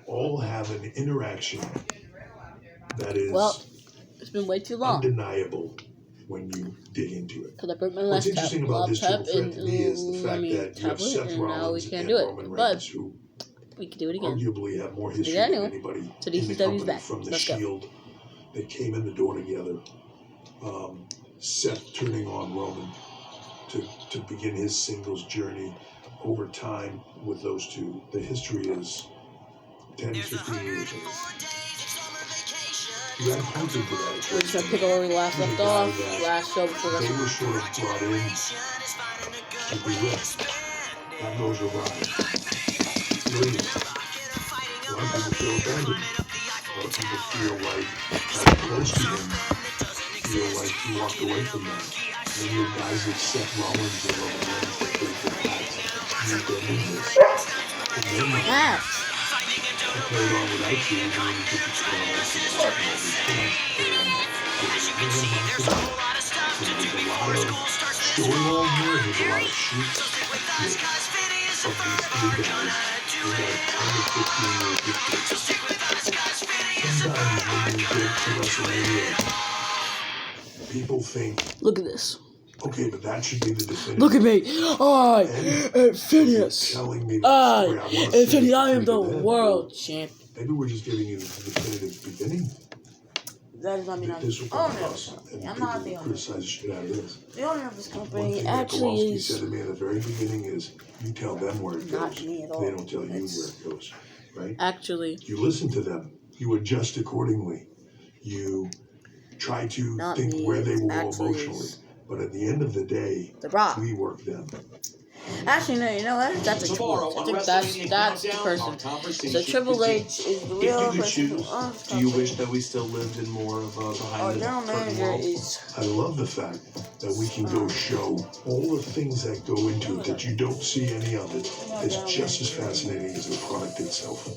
all have an interaction that is it's been way too long. Undeniable when you dig into it. Because I broke my What's last interesting about this triple threat to me is the fact that you have tablet, Seth and now we Rollins can't and do it. Roman But Reigns, who we can do it again. arguably have more history Yeah, than anybody so in the DCW's company back. from the Let's go. Shield. They came in the door together. Seth turning on Roman to begin his singles journey over time with those two. The history is 10, 15 years old. You had pointed to that. We're just gonna pick up where we last left off. Last show before they were sort of brought in to be with. That knows your ride. Brilliant. A lot of people feel abandoned. A lot of people feel like that close to him feel like he walked away from them. And you guys like Seth Rollins and Roman Reigns that played for Pat, you get in this. And then you played on without you, and then you took the score off and all these things. And there's a lot of storyline here, there's a lot of shoots here of these three guys in that 10 to 15 year history. Sometimes when you get to WrestleMania, people think, look at this. Okay, but that should be the definitive. Look at me. Phineas. Phineas, I am the world champ. Maybe we're just giving you the definitive beginning. That does not mean I'm the owner of this company. I'm not the owner. Criticize the shit out of this. The owner of this company One thing actually that is. said to me at the very beginning is, you tell them where it goes. Not me at all. They don't tell you where it goes, right? Actually. You listen to them. You adjust accordingly. You try to think where they will go emotionally. But at the end of the day, we work them. Actually, no, you know what? That's a I think that's the person. So Triple H is the real person. Do you wish that we still lived in more of a behind the general manager world? is. I love the fact that we can go show all the things that go into it, that you don't see any of it. It's just as fascinating as the product itself.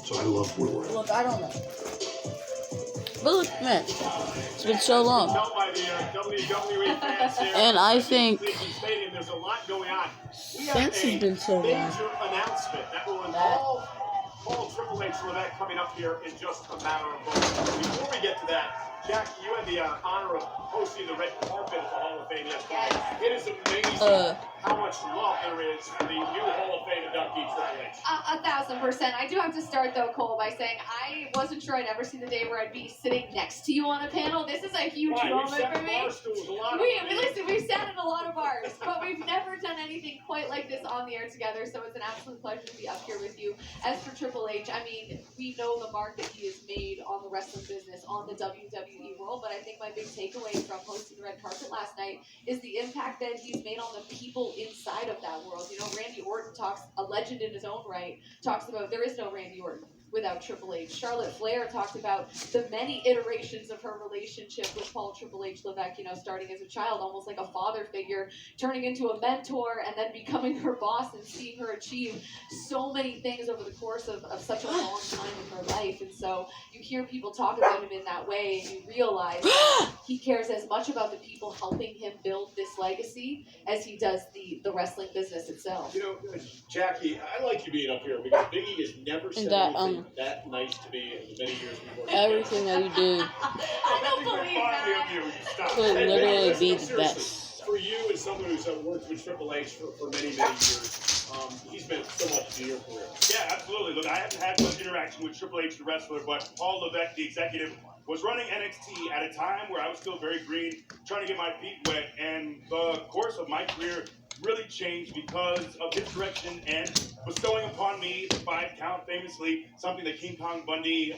So I love where we're at. Look, I don't know. But look, man, it's been so long. And I think since it's been so long, announcement that will involve Paul Triple H Levesque coming up here in just a matter of moments. Before we get to that, Jack, you had the honor of hosting the red carpet at the Hall of Fame yesterday. It is amazing how much love there is for the new Hall of Fame inductee Triple H. 1,000%. I do have to start though, Cole, by saying I wasn't sure I'd ever see the day where I'd be sitting next to you on a panel. This is a huge moment for me. We've sat in a lot of bars, but we've never done anything quite like this on the air together. So it's an absolute pleasure to be up here with you. As for Triple H, I mean, we know the mark that he has made on the wrestling business, on the WWE world. But I think my big takeaway from hosting the red carpet last night is the impact that he's made on the people inside of that world. You know, Randy Orton talks, a legend in his own right, talks about there is no Randy Orton without Triple H. Charlotte Flair talked about the many iterations of her relationship with Paul Triple H Levesque, you know, starting as a child, almost like a father figure, turning into a mentor, and then becoming her boss and seeing her achieve so many things over the course of such a long time in her life. And so you hear people talk about him in that way, and you realize that he cares as much about the people helping him build this legacy as he does the wrestling business itself. You know, Jackie, I like you being up here because Biggie has never said anything that nice to me in the many years we've worked together. everything that you do I don't believe that. could literally be the best. For you, as someone who's worked with Triple H for many, many years, he's meant so much to your career. Yeah, absolutely. Look, I haven't had much interaction with Triple H, the wrestler, but Paul Levesque, the executive, was running NXT at a time where I was still very green, trying to get my feet wet, and the course of my career really changed because of his direction and bestowing upon me the 5 count, famously, something that King Kong Bundy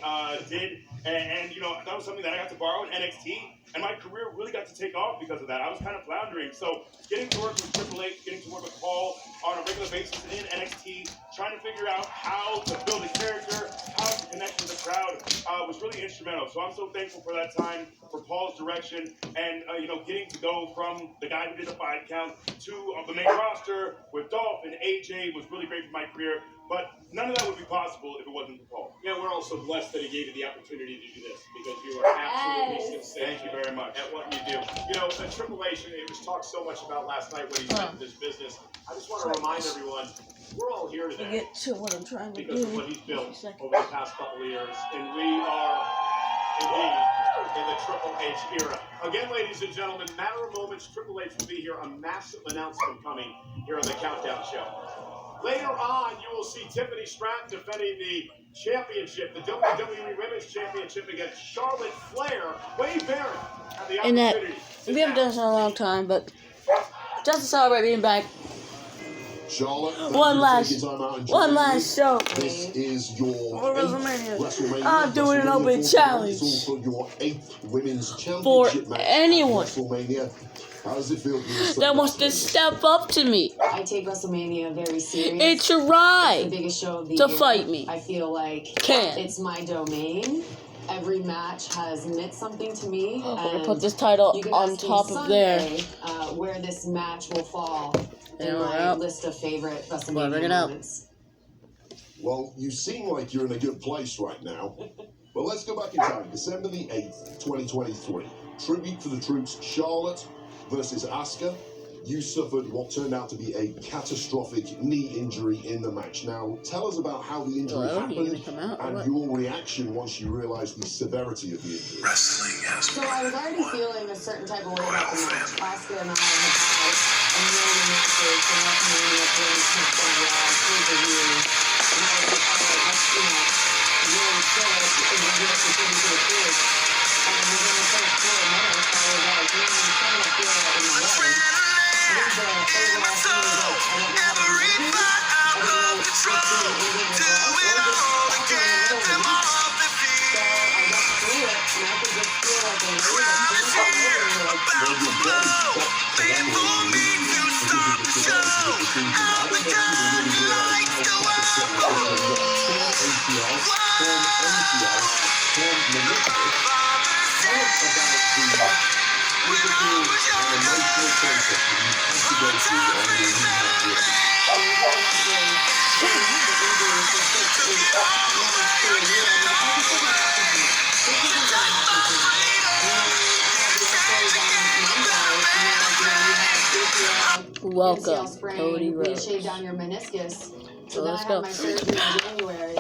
did. And, you know, that was something that I got to borrow in NXT, and my career really got to take off because of that. I was kind of floundering. So getting to work with Triple H, getting to work with Paul on a regular basis in NXT, trying to figure out how to build a character, how to connect with the crowd, was really instrumental. So I'm so thankful for that time, for Paul's direction, and, you know, getting to go from the guy who did the 5 count to the main roster with Dolph and AJ was really great for my career. But none of that would be possible if it wasn't for Paul. Yeah, we're also blessed that he gave you the opportunity to do this because you are absolutely sensational. Thank you very much. At what you do. You know, Triple H, it was talked so much about last night what he meant in this business. I just want to remind everyone, we're all here today Get to what I'm trying to because do. of what he's built over the past couple of years, and we are indeed in the Triple H era. Again, ladies and gentlemen, matter of moments, Triple H will be here. A massive announcement coming here on the Countdown Show. Later on, you will see Tiffany Stratton defending the championship, the WWE Women's Championship against Charlotte Flair. Wade Barrett had the And that opportunity. we haven't done this in a long time, but just to celebrate being back. Charlotte, One last show. This is your WrestleMania. I'm doing an open challenge for your 8th women's for championship match. anyone WrestleMania. How does it feel that wants to step up to me. I take WrestleMania very serious. It's your It's the right biggest show of the to year. fight me. I feel like it's my domain. Every match has meant something to me. I'm gonna and put this title you can on ask me top of there. Sunday, where this match will fall in Yeah, my well, list of favorite well, WrestleMania bring it up. moments. Well, you seem like you're in a good place right now. But let's go back in time. December the 8th, 2023. Tribute to the troops, Charlotte versus Asuka. You suffered what turned out to be a catastrophic knee injury in the match. Now, tell us about how the injury happened and your reaction once you realized the severity of the injury. Wrestling has So I was already feeling a certain type of way about the match. Asuka and I have had a million matches for WrestleMania, British Champion, Raw, pay-per-view. And I was like, all right, let's, really kill it and we'll get this into the kids. And within the first 4 minutes, I was like, I'm trying to feel it in my legs. I think the overall thing was like, I don't know how to do it. I don't know what's being injured with us. Or just also in the middle of the week. So I got through it, and I could just feel like a weight of things all over me. Like, Welcome, sprain, Cody you Rhodes. shave down your meniscus. So then let's I go. had my surgery in January,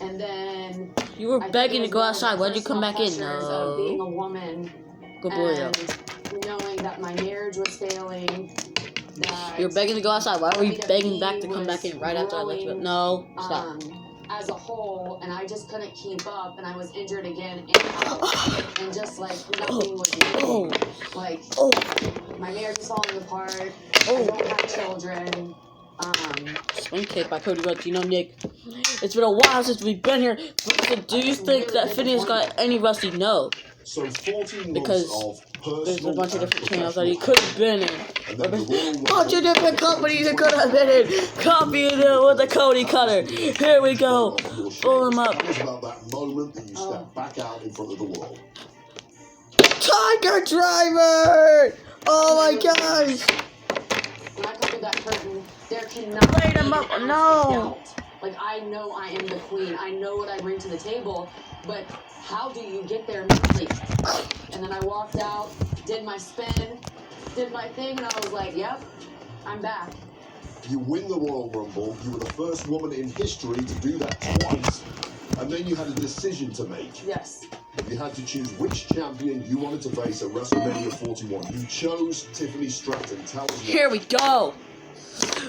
and then You were I think begging it to go was outside. Why'd you come back in? pressures of being No. a woman Good boy, though. and knowing that my marriage was failing. That You were begging to go outside. Why were you WWE begging back to come back in right after I left you? No, stop. As a whole, and I just couldn't keep up, and I was injured again and out, and just like nothing was Oh, moving. Like oh, my marriage is falling apart. I oh. don't have children. Swing kick by Cody Rhodes. You know, Nick, it's been a while since we've been here. But do you think that Phineas got any rusty? No. So 14 Because months of there's a personal bunch of and different channels that he professional could have been in. and then the Royal Bunch of different companies he could have been in. Copying it with the Cody Cutter. Here we go. Pull him up. Tell us about that moment that you stepped back out in front of the world. Tiger Driver! Oh my gosh! When I come through that curtain, there cannot Light him be up. an No. ounce of doubt. Like, I know I am the queen. I know what I bring to the table, but how do you get there mentally? And then I walked out, did my spin, did my thing, and I was like, yep, I'm back. You win the Royal Rumble. You were the first woman in history to do that twice. And then you had a decision to make. Yes. You had to choose which champion you wanted to face at WrestleMania 41. You chose Tiffany Stratton. Tell us why. Here we go.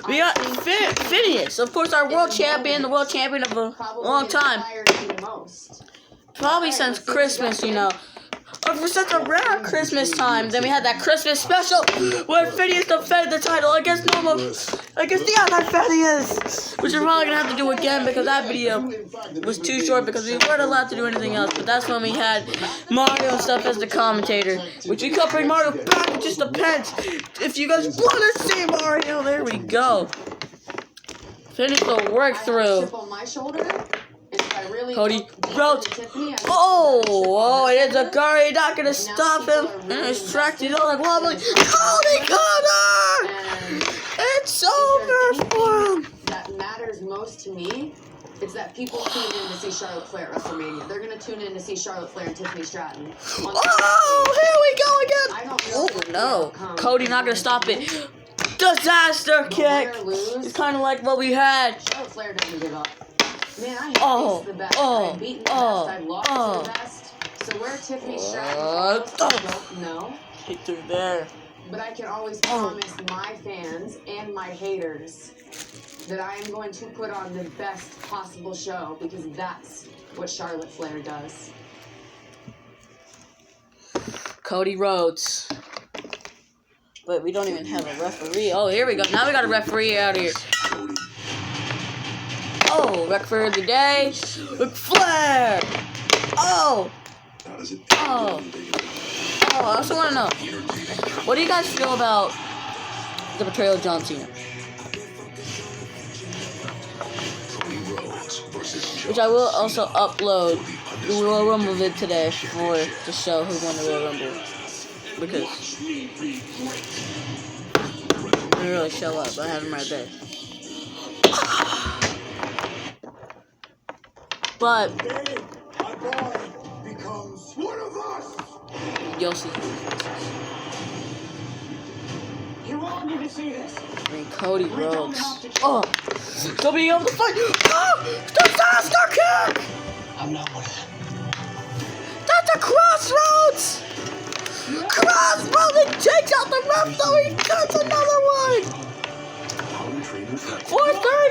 We got Phineas, of course, our world champion, the world champion of a long time. Inspired me the most. Probably since Christmas, you know. But for such a rare Christmas time, then we had that Christmas special where Phineas defended the title against the other Phineas. Which we're probably going to have to do again because that video was too short because we weren't allowed to do anything else. But that's when we had Mario and stuff as the commentator. Which we could bring Mario back, it just depends. If you guys want to see Mario, there we go. Finish the work through. Chip on my shoulder. Cody Rhodes. Oh, it is a Gary not gonna stop him. And it's tracked, you know, like wobbly. Cody Cutter! It's over for him. That matters most to me. It's that people tune in to see Charlotte Flair at WrestleMania. They're gonna tune in to see Charlotte Flair and Tiffany Stratton. Oh, here we go again. I don't know Oh no, Cody not gonna stop it. Disaster But kick. win or lose, It's kind of like what we had. Charlotte Flair doesn't give up. Man, I Oh, faced the best. oh, I've beaten the oh, best. I've lost oh. to the best. So where Tiffany Stratton falls, I don't know. Kick through there. But I can always promise my fans and my haters that I am going to put on the best possible show because that's what Charlotte Flair does. Cody Rhodes. But we don't even have a referee. Oh, here we go. Now we got a referee out here. Oh, referee of the day. Ric Flair. Oh. Oh. Oh, I also want to know. What do you guys feel about the portrayal of John Cena? Which I will also upload the Royal Rumble vid today for to show who won the Royal Rumble. Because they didn't really show up, but I have them right there. But you'll see. You want me to see this? I mean, Cody Rhodes. Oh, still being able to fight. Oh, disaster kick! I'm not one of them. That's a crossroads! Crossroads! He takes out the ref, though he cuts another one! 4-3,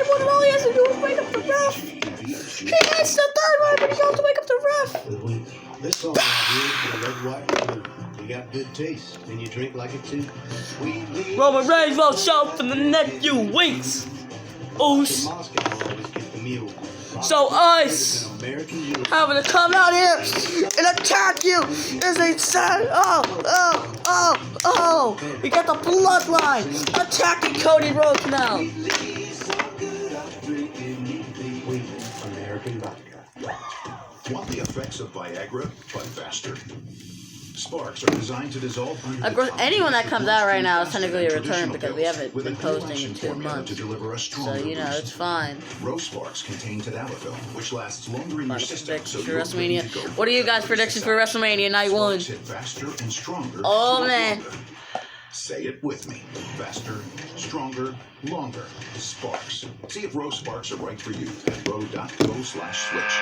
when all he has to do is wake up the ref! He hits the third one, but he goes to wake up the ref! This song right here for the red, white, and blue. You got good taste, and you drink like it too. Sweetly. Roman Reigns won't show up for the next few weeks! Oos! Moscow always get the mule. So us having to come out here and attack you is insane. Oh. We got the bloodline attacking Cody Rhodes now. American vodka. Want the effects of Viagra, but faster? Sparks are designed to dissolve under Of course, anyone that comes out right now is technically a return because we haven't been posting in 2 months. So, you know, it's fine. Rose Sparks contain tadalafil, which lasts longer in your system. Predictions for WrestleMania. What are you guys' predictions for WrestleMania Night 1? Hit faster and stronger. Oh, man. Say it with me. Faster, stronger, longer. Sparks. See if Rose Sparks are right for you at ro.co/switch.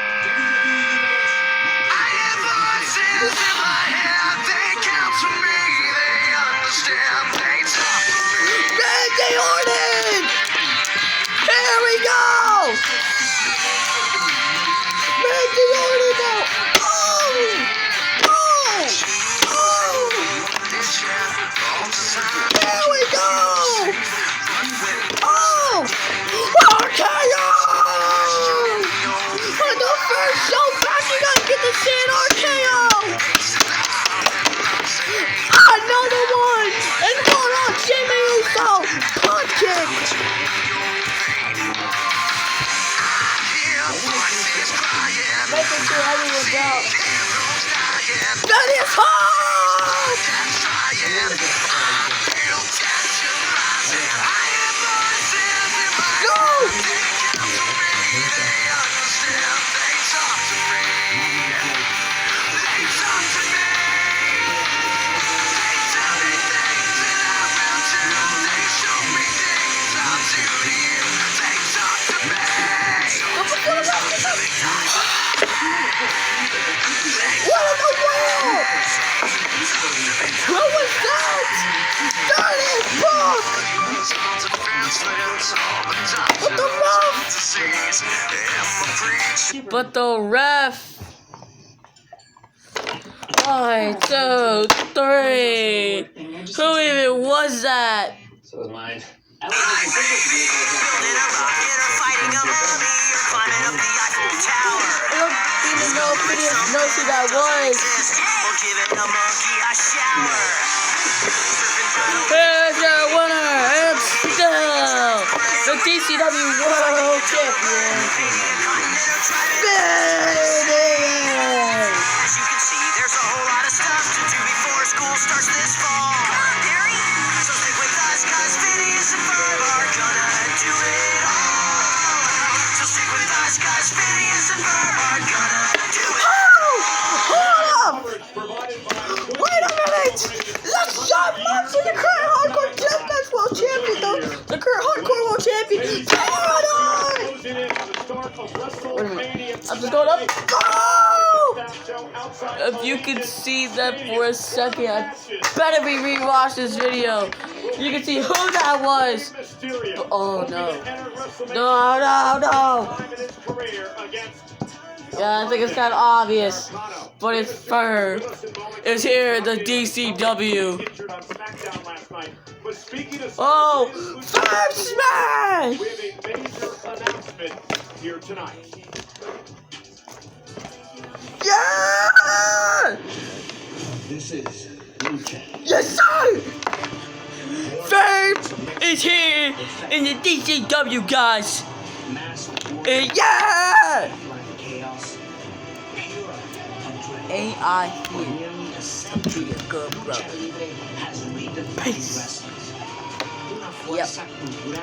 Randy Orton! Here we go! Randy Orton now! Here we go! RKO! On the first show back, you guys get to see an RKO! Another one! And hold on, Jimmy Uso! Punch kick! Making sure everyone's out. That is hard! What in the world? Who was that? Dirty Book! But the ref! 1, 2, 3. Who even was that? So is mine. I don't even know if Phineas knows who that was. Here's your winner, and still the DCW World Champion, Phineas. As you can see, there's a whole lot of stuff to do before school starts this fall. So stick with us, cause Phineas and Ferb are gonna do it all. So stick with us, cause Phineas and Ferb are gonna do it all. Hold up! Wait a minute! Let's John Moxley, the current Hardcore Deathmatch World Champion, If you could see that for a second, I better be rewatch this video. You can see who that was. Oh no. No. Yeah, I think it's kind of obvious. But it's Fur. It's here, the DCW. Oh, Fur Smash! We have a major announcement here tonight. Yeah! This is Lucha. Yes, sir! Fur is here in the DCW, guys. Yeah! Chaos. Pure adrenaline. Ain't I here to your good brother? Has redefined Peace. wrestling. Una Yep. fuerza cultural